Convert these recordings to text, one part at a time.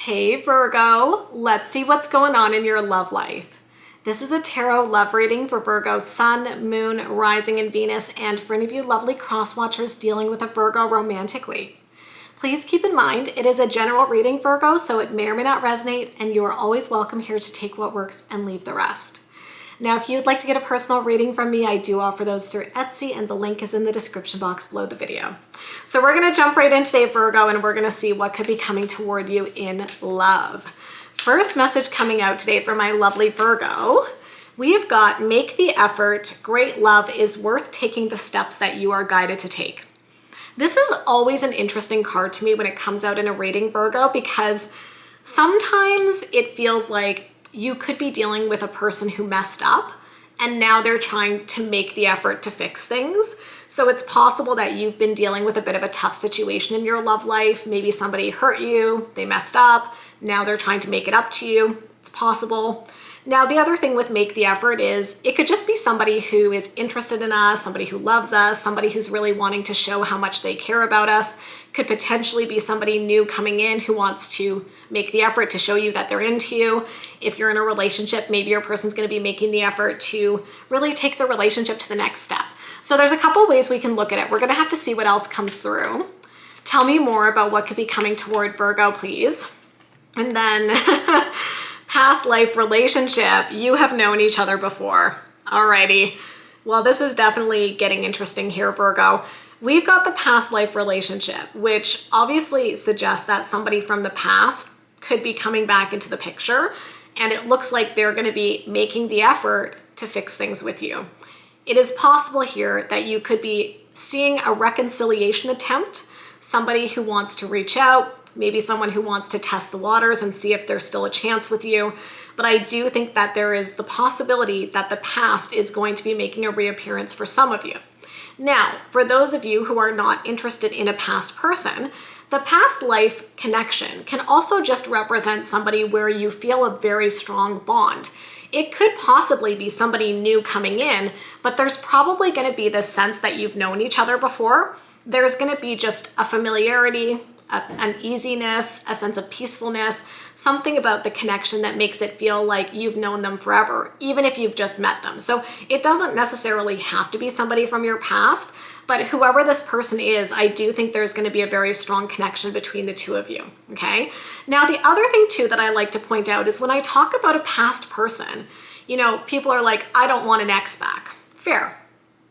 Hey Virgo, let's see what's going on in your love life. This is a tarot love reading for Virgo Sun, Moon, Rising, and Venus, and for any of you lovely cross-watchers dealing with a Virgo romantically. Please keep in mind, it is a general reading, Virgo, so it may or may not resonate, and you are always welcome here to take what works and leave the rest. Now, if you'd like to get a personal reading from me, I do offer those through Etsy, and the link is in the description box below the video. So we're going to jump right in today, Virgo, and we're going to see what could be coming toward you in love. First message coming out today for my lovely Virgo, we've got make the effort, great love is worth taking the steps that you are guided to take. This is always an interesting card to me when it comes out in a reading, Virgo, because sometimes it feels like you could be dealing with a person who messed up and now they're trying to make the effort to fix things. So it's possible that you've been dealing with a bit of a tough situation in your love life. Maybe somebody hurt you, they messed up, now they're trying to make it up to you. It's possible. Now, the other thing with make the effort is it could just be somebody who is interested in us, somebody who loves us, somebody who's really wanting to show how much they care about us. Could potentially be somebody new coming in who wants to make the effort to show you that they're into you. If you're in a relationship, maybe your person's going to be making the effort to really take the relationship to the next step. So there's a couple ways we can look at it. We're going to have to see what else comes through. Tell me more about what could be coming toward Virgo, please. And then past life relationship, you have known each other before. Alrighty. Well, this is definitely getting interesting here, Virgo. We've got the past life relationship, which obviously suggests that somebody from the past could be coming back into the picture, and it looks like they're going to be making the effort to fix things with you. It is possible here that you could be seeing a reconciliation attempt, somebody who wants to reach out, maybe someone who wants to test the waters and see if there's still a chance with you. But I do think that there is the possibility that the past is going to be making a reappearance for some of you. Now, for those of you who are not interested in a past person, the past life connection can also just represent somebody where you feel a very strong bond. It could possibly be somebody new coming in, but there's probably going to be this sense that you've known each other before. There's going to be just a familiarity, an easiness, a sense of peacefulness, something about the connection that makes it feel like you've known them forever, even if you've just met them. So it doesn't necessarily have to be somebody from your past, but whoever this person is, I do think there's going to be a very strong connection between the two of you, okay? Now, the other thing too that I like to point out is when I talk about a past person, you know, people are like, I don't want an ex back. Fair.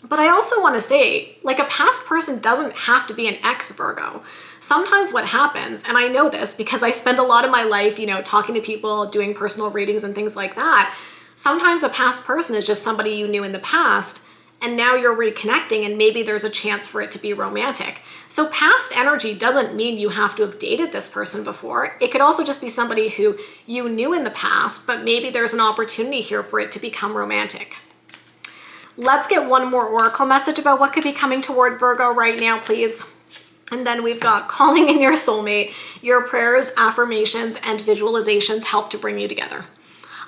But I also want to say, like, a past person doesn't have to be an ex, Virgo. Sometimes what happens, and I know this because I spend a lot of my life, you know, talking to people, doing personal readings and things like that. Sometimes a past person is just somebody you knew in the past, and now you're reconnecting, and maybe there's a chance for it to be romantic. So past energy doesn't mean you have to have dated this person before. It could also just be somebody who you knew in the past, but maybe there's an opportunity here for it to become romantic. Let's get one more oracle message about what could be coming toward Virgo right now, please. And then we've got calling in your soulmate. Your prayers, affirmations, and visualizations help to bring you together.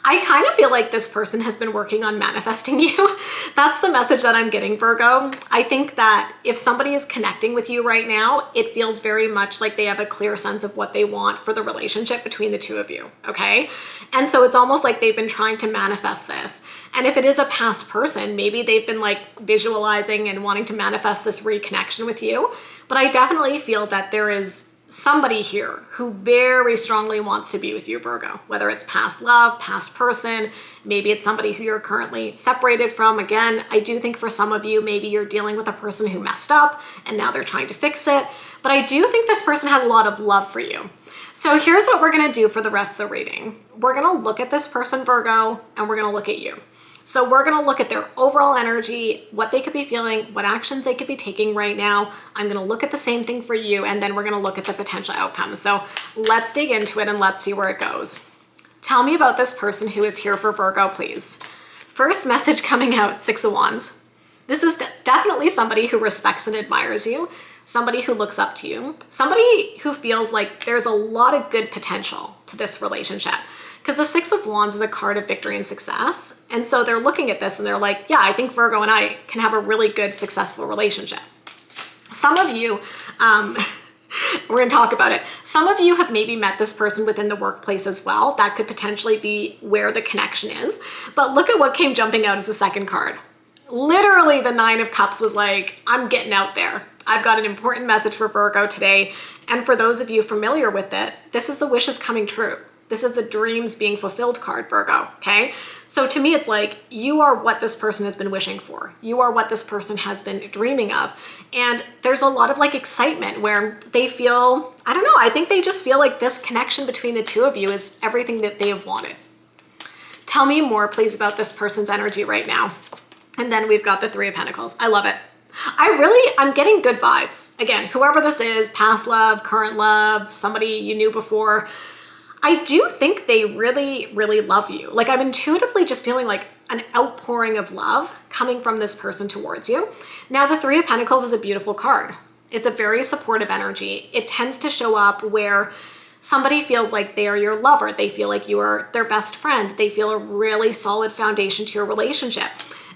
I kind of feel like this person has been working on manifesting you. That's the message that I'm getting, Virgo. I think that if somebody is connecting with you right now, it feels very much like they have a clear sense of what they want for the relationship between the two of you, okay? And so it's almost like they've been trying to manifest this. And if it is a past person, maybe they've been like visualizing and wanting to manifest this reconnection with you. But I definitely feel that there is somebody here who very strongly wants to be with you, Virgo, whether it's past love, past person, maybe it's somebody who you're currently separated from. Again, I do think for some of you, maybe you're dealing with a person who messed up and now they're trying to fix it. But I do think this person has a lot of love for you. So here's what we're going to do for the rest of the reading. We're going to look at this person, Virgo, and we're going to look at you. So we're going to look at their overall energy, what they could be feeling, what actions they could be taking right now. I'm going to look at the same thing for you, and then we're going to look at the potential outcomes. So let's dig into it and let's see where it goes. Tell me about this person who is here for Virgo, please. First message coming out, Six of Wands. This is definitely somebody who respects and admires you, somebody who looks up to you, somebody who feels like there's a lot of good potential to this relationship. Because the Six of Wands is a card of victory and success. And so they're looking at this and they're like, yeah, I think Virgo and I can have a really good, successful relationship. Some of you We're going to talk about it. Some of you have maybe met this person within the workplace as well. That could potentially be where the connection is. But look at what came jumping out as the second card. Literally, the Nine of Cups was like, I'm getting out there. I've got an important message for Virgo today. And for those of you familiar with it, this is the wishes coming true. This is the dreams being fulfilled card, Virgo, okay? So to me, it's like, you are what this person has been wishing for. You are what this person has been dreaming of. And there's a lot of like excitement where they feel, I don't know, I think they just feel like this connection between the two of you is everything that they have wanted. Tell me more, please, about this person's energy right now. And then we've got the Three of Pentacles. I love it. I'm getting good vibes. Again, whoever this is, past love, current love, somebody you knew before, I do think they really, really love you. Like, I'm intuitively just feeling like an outpouring of love coming from this person towards you. Now, the Three of Pentacles is a beautiful card. It's a very supportive energy. It tends to show up where somebody feels like they are your lover. They feel like you are their best friend. They feel a really solid foundation to your relationship.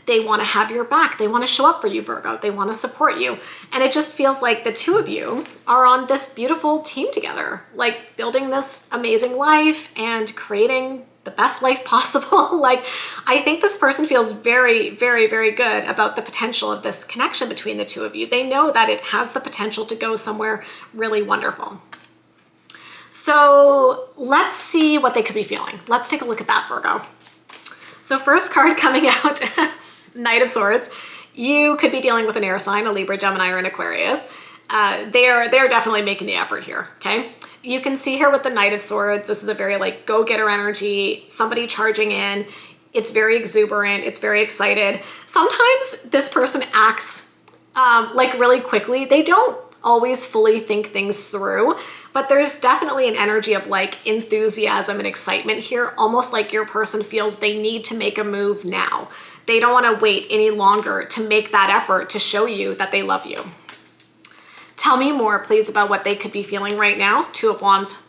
They want to have your back. They want to show up for you, Virgo. They want to support you. And it just feels like the two of you are on this beautiful team together, like building this amazing life and creating the best life possible. Like, I think this person feels very, very, very good about the potential of this connection between the two of you. They know that it has the potential to go somewhere really wonderful. So let's see what they could be feeling. Let's take a look at that, Virgo. So first card coming out, Knight of Swords. You could be dealing with an air sign, a Libra, Gemini, or an Aquarius. They're definitely making the effort here, okay? You can see here with the Knight of Swords, this is a very like go-getter energy, somebody charging in. It's very exuberant. It's very excited. Sometimes this person acts like really quickly. They don't always fully think things through, but there's definitely an energy of like enthusiasm and excitement here, almost like your person feels they need to make a move now. They don't want to wait any longer to make that effort to show you that they love you. Tell me more, please, about what they could be feeling right now. Two of Wands.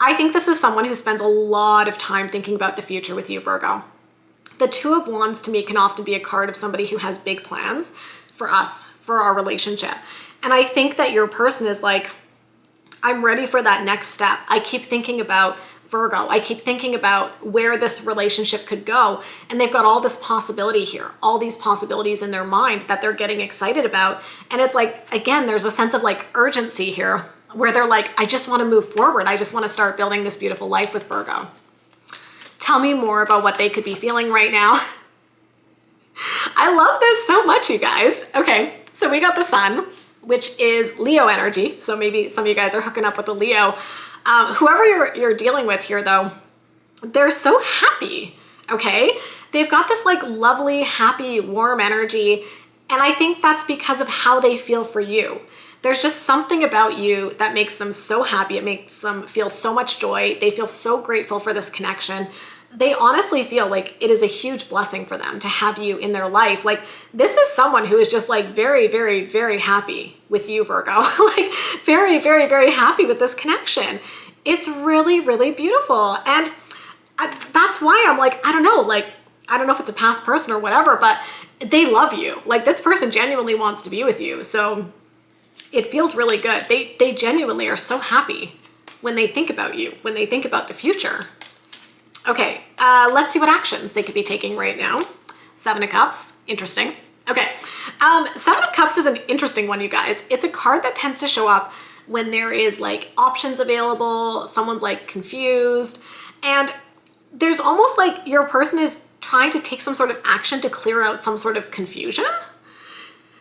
I think this is someone who spends a lot of time thinking about the future with you, Virgo. The Two of Wands to me can often be a card of somebody who has big plans for us, for our relationship. And I think that your person is like, I'm ready for that next step. I keep thinking about Virgo. I keep thinking about where this relationship could go. And they've got all this possibility here, all these possibilities in their mind that they're getting excited about. And it's like, again, there's a sense of like urgency here where they're like, I just want to move forward. I just want to start building this beautiful life with Virgo. Tell me more about what they could be feeling right now. I love this so much, you guys. Okay, so we got the Sun, which is Leo energy. So maybe some of you guys are hooking up with a Leo. Whoever you're dealing with here though, they're so happy, okay? They've got this like lovely, happy, warm energy. And I think that's because of how they feel for you. There's just something about you that makes them so happy. It makes them feel so much joy. They feel so grateful for this connection. They honestly feel like it is a huge blessing for them to have you in their life. Like, this is someone who is just like very, very, very happy with you, Virgo. Like very, very, very happy with this connection. It's really, really beautiful. And that's why I'm like, I don't know if it's a past person or whatever, but they love you. Like, this person genuinely wants to be with you. So it feels really good. They genuinely are so happy when they think about you, when they think about the future. Okay, let's see what actions they could be taking right now. Seven of Cups, interesting. Okay, Seven of Cups is an interesting one, you guys. It's a card that tends to show up when there is like options available, someone's like confused, and there's almost like your person is trying to take some sort of action to clear out some sort of confusion.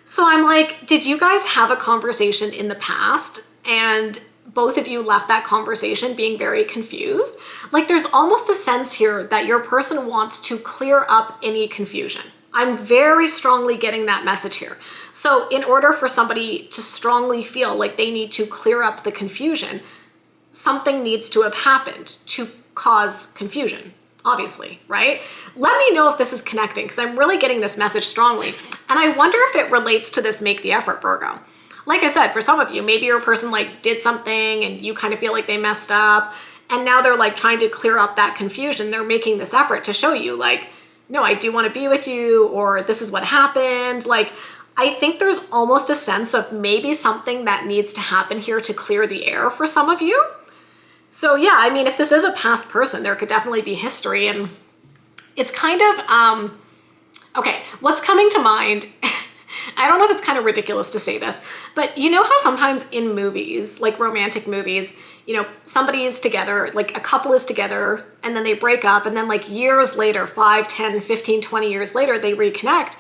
So I'm like, did you guys have a conversation in the past and both of you left that conversation being very confused? Like, there's almost a sense here that your person wants to clear up any confusion. I'm very strongly getting that message here. So in order for somebody to strongly feel like they need to clear up the confusion, something needs to have happened to cause confusion, obviously, right? Let me know if this is connecting, because I'm really getting this message strongly. And I wonder if it relates to this make the effort, Virgo. Like I said, for some of you, maybe your person like did something and you kind of feel like they messed up, and now they're like trying to clear up that confusion. They're making this effort to show you like, no, I do want to be with you, or this is what happened. Like, I think there's almost a sense of maybe something that needs to happen here to clear the air for some of you. So yeah, I mean, if this is a past person, there could definitely be history, and it's kind of, okay, what's coming to mind, I don't know if it's kind of ridiculous to say this, but you know how sometimes in movies, like romantic movies, you know, somebody is together, like a couple is together, and then they break up, and then like years later, 5, 10, 15, 20 years later, they reconnect.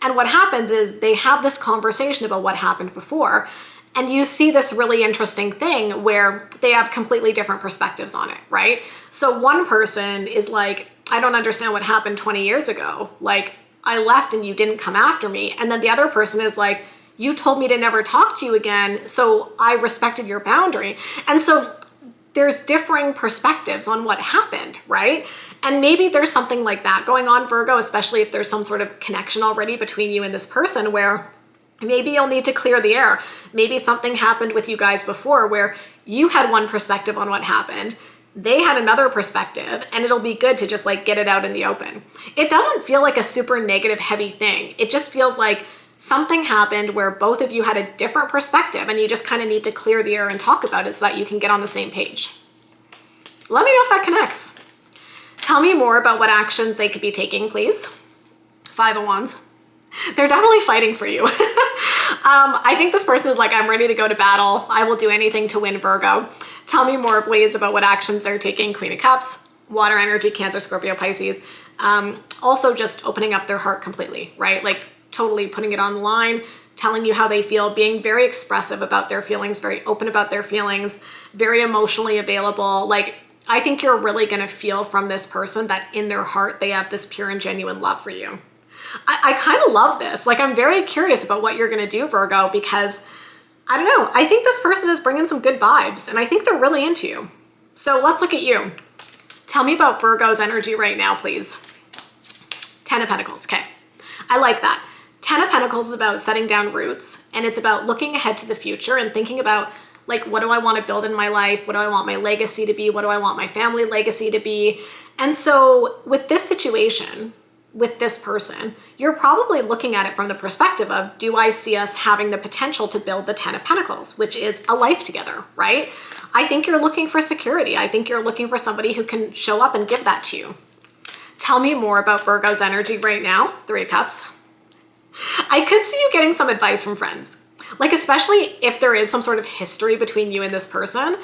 And what happens is they have this conversation about what happened before. And you see this really interesting thing where they have completely different perspectives on it, right? So one person is like, I don't understand what happened 20 years ago. Like, I left and you didn't come after me. And then the other person is like, you told me to never talk to you again, so I respected your boundary. And so there's differing perspectives on what happened, right? And maybe there's something like that going on, Virgo, especially if there's some sort of connection already between you and this person where maybe you'll need to clear the air. Maybe something happened with you guys before where you had one perspective on what happened, they had another perspective, and it'll be good to just like get it out in the open. It doesn't feel like a super negative, heavy thing. It just feels like something happened where both of you had a different perspective and you just kind of need to clear the air and talk about it so that you can get on the same page. Let me know if that connects. Tell me more about what actions they could be taking, please. 5 of Wands. They're definitely fighting for you. I think this person is like, I'm ready to go to battle. I will do anything to win, Virgo. Tell me more, please, about what actions they're taking. Queen of Cups, water energy, Cancer, Scorpio, Pisces. Also just opening up their heart completely, right? Like totally putting it on the line, telling you how they feel, being very expressive about their feelings, very open about their feelings, very emotionally available. Like, I think you're really going to feel from this person that in their heart, they have this pure and genuine love for you. I kind of love this. Like, I'm very curious about what you're going to do, Virgo, because I don't know. I think this person is bringing some good vibes and I think they're really into you. So let's look at you. Tell me about Virgo's energy right now, please. 10 of Pentacles. Okay. I like that. 10 of Pentacles is about setting down roots, and it's about looking ahead to the future and thinking about, like, what do I want to build in my life? What do I want my legacy to be? What do I want my family legacy to be? And so with this situation, with this person, you're probably looking at it from the perspective of, do I see us having the potential to build the 10 of Pentacles, which is a life together, right? I think you're looking for security. I think you're looking for somebody who can show up and give that to you. Tell me more about Virgo's energy right now. 3 of Cups. I could see you getting some advice from friends. Like, especially if there is some sort of history between you and this person,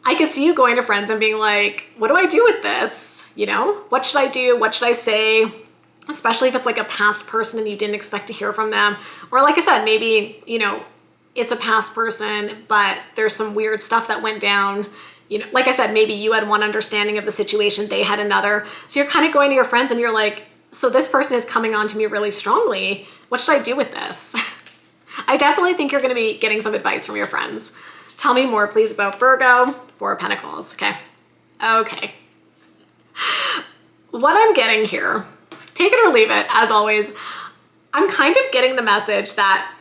I could see you going to friends and being like, what do I do with this? You know, what should I do? What should I say? Especially if it's like a past person and you didn't expect to hear from them. Or like I said, maybe, you know, it's a past person, but there's some weird stuff that went down. You know, like I said, maybe you had one understanding of the situation, they had another. So you're kind of going to your friends and you're like, so this person is coming on to me really strongly. What should I do with this? I definitely think you're going to be getting some advice from your friends. Tell me more, please, about Virgo. 4 of Pentacles. Okay. Okay. What I'm getting here, take it or leave it, as always, I'm kind of getting the message that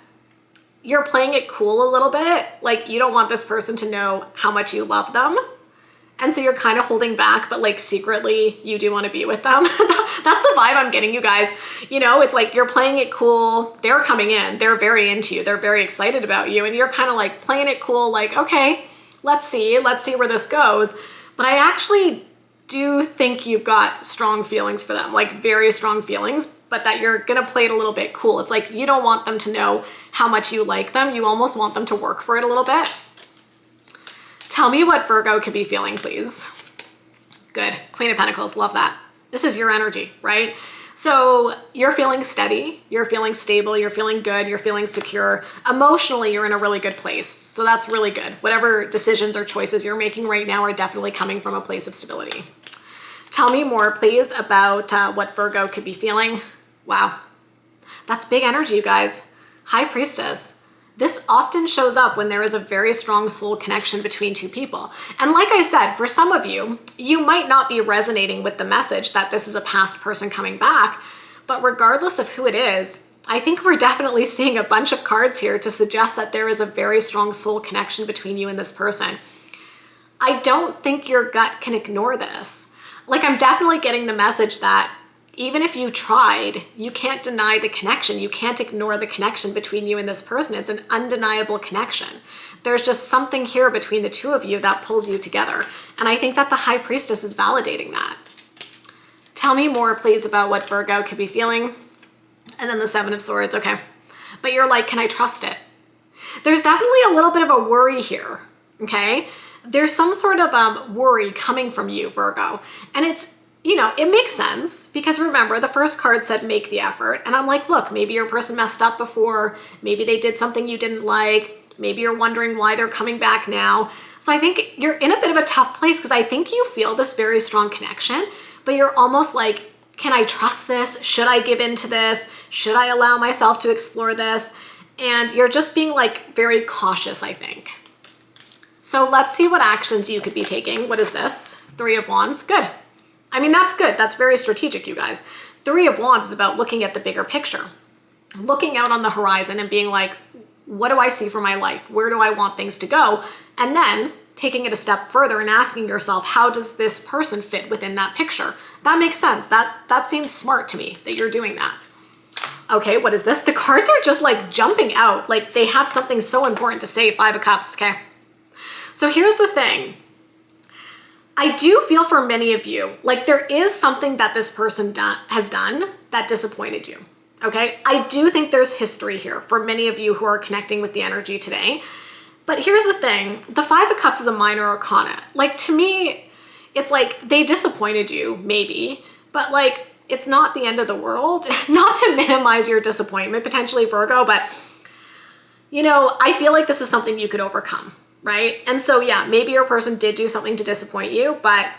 you're playing it cool a little bit. Like, you don't want this person to know how much you love them. And so you're kind of holding back, but like secretly you do want to be with them. That's the vibe I'm getting, you guys. You know, it's like you're playing it cool. They're coming in. They're very into you. They're very excited about you. And you're kind of like playing it cool, like, okay, let's see where this goes. But I actually do think you've got strong feelings for them, like very strong feelings, but that you're going to play it a little bit cool. It's like you don't want them to know how much you like them. You almost want them to work for it a little bit. Tell me what Virgo could be feeling, please. Good. Queen of Pentacles. Love that. This is your energy, right? So you're feeling steady. You're feeling stable. You're feeling good. You're feeling secure. Emotionally, you're in a really good place. So that's really good. Whatever decisions or choices you're making right now are definitely coming from a place of stability. Tell me more, please, about what Virgo could be feeling. Wow. That's big energy, you guys. High Priestess. This often shows up when there is a very strong soul connection between two people. And like I said, for some of you, you might not be resonating with the message that this is a past person coming back, but regardless of who it is, I think we're definitely seeing a bunch of cards here to suggest that there is a very strong soul connection between you and this person. I don't think your gut can ignore this. Like, I'm definitely getting the message that Even if you tried, you can't deny the connection. You can't ignore the connection between you and this person. It's an undeniable connection. There's just something here between the two of you that pulls you together. And I think that the High Priestess is validating that. Tell me more, please, about what Virgo could be feeling. And then the Seven of Swords, okay. But you're like, can I trust it? There's definitely a little bit of a worry here, okay? There's some sort of worry coming from you, Virgo. And it's, you know, it makes sense because remember, the first card said make the effort. And I'm like, look, maybe your person messed up before. Maybe they did something you didn't like. Maybe you're wondering why they're coming back now. So I think you're in a bit of a tough place because I think you feel this very strong connection, but you're almost like, can I trust this? Should I give in to this? Should I allow myself to explore this? And you're just being like very cautious, I think. So let's see what actions you could be taking. What is this? Three of Wands, good. I mean, that's good. That's very strategic, you guys. Three of Wands is about looking at the bigger picture, looking out on the horizon and being like, what do I see for my life? Where do I want things to go? And then taking it a step further and asking yourself, how does this person fit within that picture? That makes sense. That seems smart to me that you're doing that. Okay, what is this? The cards are just like jumping out. Like they have something so important to say. Five of Cups, okay? So here's the thing. I do feel for many of you, like there is something that this person has done that disappointed you, okay? I do think there's history here for many of you who are connecting with the energy today. But here's the thing, the Five of Cups is a minor arcana. Like to me, it's like they disappointed you, maybe, but like it's not the end of the world. Not to minimize your disappointment, potentially Virgo, but you know, I feel like this is something you could overcome. Right? And so, yeah, maybe your person did do something to disappoint you, but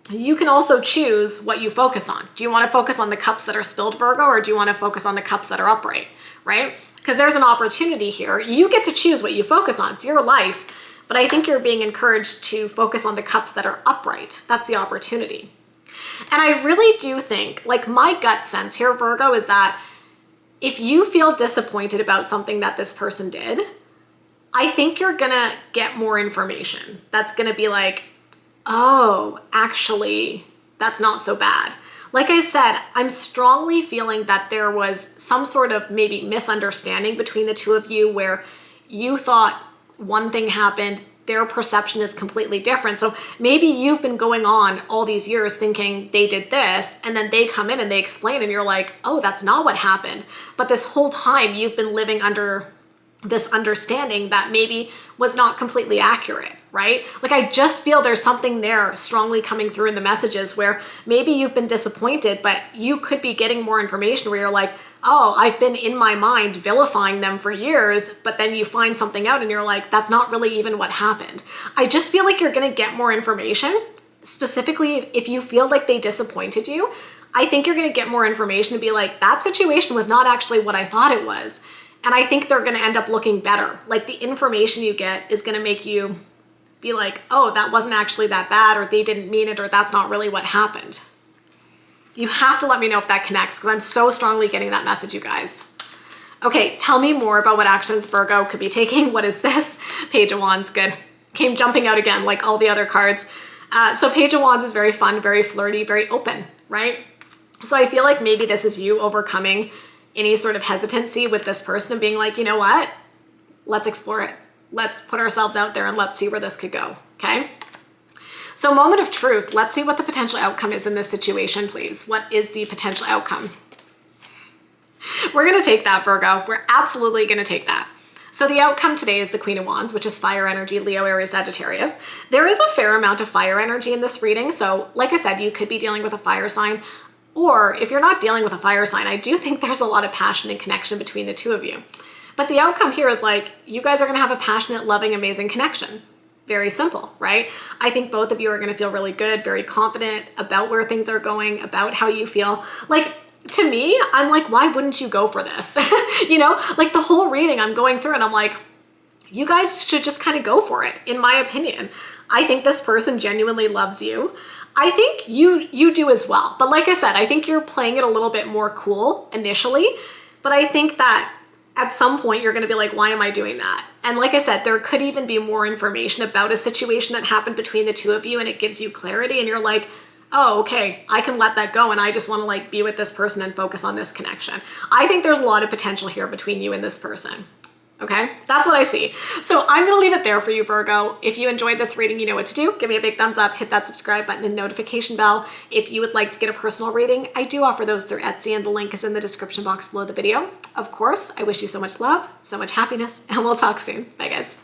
you can also choose what you focus on. Do you want to focus on the cups that are spilled, Virgo, or do you want to focus on the cups that are upright, right? Because there's an opportunity here. You get to choose what you focus on. It's your life, but I think you're being encouraged to focus on the cups that are upright. That's the opportunity. And I really do think, like my gut sense here, Virgo, is that if you feel disappointed about something that this person did, I think you're gonna get more information. That's gonna be like, oh, actually, that's not so bad. Like I said, I'm strongly feeling that there was some sort of maybe misunderstanding between the two of you where you thought one thing happened, their perception is completely different. So maybe you've been going on all these years thinking they did this, and then they come in and they explain and you're like, oh, that's not what happened. But this whole time you've been living under this understanding that maybe was not completely accurate, right? Like I just feel there's something there strongly coming through in the messages where maybe you've been disappointed, but you could be getting more information where you're like, oh, I've been in my mind vilifying them for years, but then you find something out and you're like, that's not really even what happened. I just feel like you're gonna get more information. Specifically, if you feel like they disappointed you, I think you're gonna get more information to be like, that situation was not actually what I thought it was. And I think they're gonna end up looking better. Like the information you get is gonna make you be like, oh, that wasn't actually that bad, or they didn't mean it, or that's not really what happened. You have to let me know if that connects because I'm so strongly getting that message, you guys. Okay, tell me more about what actions Virgo could be taking. What is this? Page of Wands, good. Came jumping out again like all the other cards. So Page of Wands is very fun, very flirty, very open, right? So I feel like maybe this is you overcoming any sort of hesitancy with this person and being like, you know what? Let's explore it. Let's put ourselves out there and let's see where this could go, okay? So moment of truth, let's see what the potential outcome is in this situation, please. What is the potential outcome? We're gonna take that, Virgo. We're absolutely gonna take that. So the outcome today is the Queen of Wands, which is fire energy, Leo, Aries, Sagittarius. There is a fair amount of fire energy in this reading. So like I said, you could be dealing with a fire sign, or if you're not dealing with a fire sign, I do think there's a lot of passion and connection between the two of you. But the outcome here is like, you guys are gonna have a passionate, loving, amazing connection. Very simple, right? I think both of you are gonna feel really good, very confident about where things are going, about how you feel. Like, to me, I'm like, why wouldn't you go for this? You know, like the whole reading I'm going through and I'm like, you guys should just kind of go for it, in my opinion. I think this person genuinely loves you. I think you do as well. But like I said, I think you're playing it a little bit more cool initially, but I think that at some point you're gonna be like, why am I doing that? And like I said, there could even be more information about a situation that happened between the two of you and it gives you clarity and you're like, oh, okay, I can let that go and I just want to like be with this person and focus on this connection. I think there's a lot of potential here between you and this person. Okay, that's what I see. So I'm going to leave it there for you, Virgo. If you enjoyed this reading, you know what to do. Give me a big thumbs up, hit that subscribe button and notification bell. If you would like to get a personal reading, I do offer those through Etsy and the link is in the description box below the video. Of course, I wish you so much love, so much happiness, and we'll talk soon. Bye, guys.